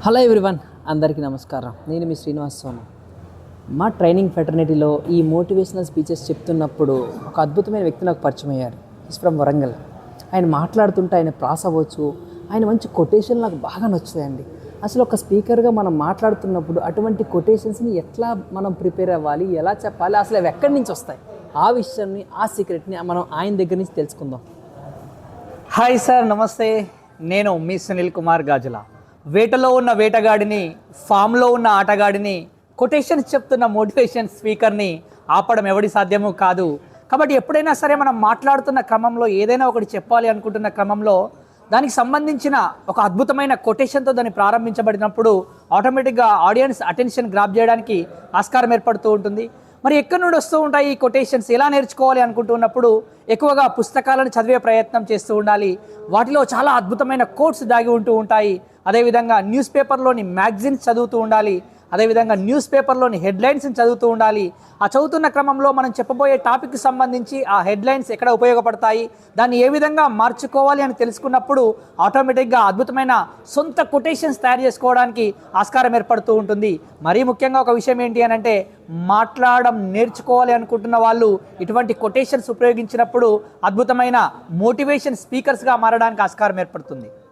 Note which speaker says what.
Speaker 1: Hello everyone, అందరికీ నమస్కారం. నేను మీ శ్రీనివాస్ సోము. మా ట్రైనింగ్ ఫెటర్నిటీలో ఈ మోటివేషనల్ స్పీచెస్ చెప్తున్నప్పుడు ఒక అద్భుతమైన వ్యక్తి నాకు పరిచయం అయ్యారు. Is from Warangal. ఆయన మాట్లాడుతుంటే ఆయన ప్రాస అవ్వచ్చు, ఆయన మంచి కొటేషన్ నాకు బాగా నచ్చుతాయండి. అసలు ఒక స్పీకర్గా మనం మాట్లాడుతున్నప్పుడు అటువంటి కొటేషన్స్ని ఎట్లా మనం ప్రిపేర్ అవ్వాలి, ఎలా చెప్పాలి, అసలు అవి ఎక్కడి నుంచి వస్తాయి, ఆ విషయాన్ని, ఆ సీక్రెట్ని మనం ఆయన దగ్గర నుంచి తెలుసుకుందాం.
Speaker 2: హాయ్ సార్, నమస్తే. నేను మీ సునీల్ కుమార్ గాజుల. వేటలో ఉన్న వేటగాడిని, ఫామ్లో ఉన్న ఆటగాడిని, కొటేషన్స్ చెప్తున్న మోటివేషన్ స్పీకర్ని ఆపడం ఎవడి సాధ్యమూ కాదు. కాబట్టి ఎప్పుడైనా సరే మనం మాట్లాడుతున్న క్రమంలో ఏదైనా ఒకటి చెప్పాలి అనుకుంటున్న క్రమంలో దానికి సంబంధించిన ఒక అద్భుతమైన కొటేషన్తో దాన్ని ప్రారంభించబడినప్పుడు ఆటోమేటిక్గా ఆడియన్స్ అటెన్షన్ గ్రాప్ చేయడానికి ఆస్కారం ఏర్పడుతూ ఉంటుంది. మరి ఎక్కడి నుండి వస్తూ ఉంటాయి ఈ కొటేషన్స్, ఎలా నేర్చుకోవాలి అనుకుంటున్నప్పుడు ఎక్కువగా పుస్తకాలను చదివే ప్రయత్నం చేస్తూ ఉండాలి. వాటిలో చాలా అద్భుతమైన కోట్స్ దాగి ఉంటూ ఉంటాయి. అదేవిధంగా న్యూస్ పేపర్లోని మ్యాగజైన్స్ చదువుతూ ఉండాలి. అదేవిధంగా న్యూస్ పేపర్లోని హెడ్లైన్స్ని చదువుతూ ఉండాలి. ఆ చదువుతున్న క్రమంలో మనం చెప్పబోయే టాపిక్కి సంబంధించి ఆ హెడ్లైన్స్ ఎక్కడ ఉపయోగపడతాయి, దాన్ని ఏ విధంగా మార్చుకోవాలి అని తెలుసుకున్నప్పుడు ఆటోమేటిక్గా అద్భుతమైన సొంత కొటేషన్స్ తయారు చేసుకోవడానికి ఆస్కారం ఏర్పడుతూ ఉంటుంది. మరీ ముఖ్యంగా ఒక విషయం ఏంటి అని అంటే, మాట్లాడడం నేర్చుకోవాలి అనుకుంటున్న వాళ్ళు ఇటువంటి కొటేషన్స్ ఉపయోగించినప్పుడు అద్భుతమైన మోటివేషన్ స్పీకర్స్గా మారడానికి ఆస్కారం ఏర్పడుతుంది.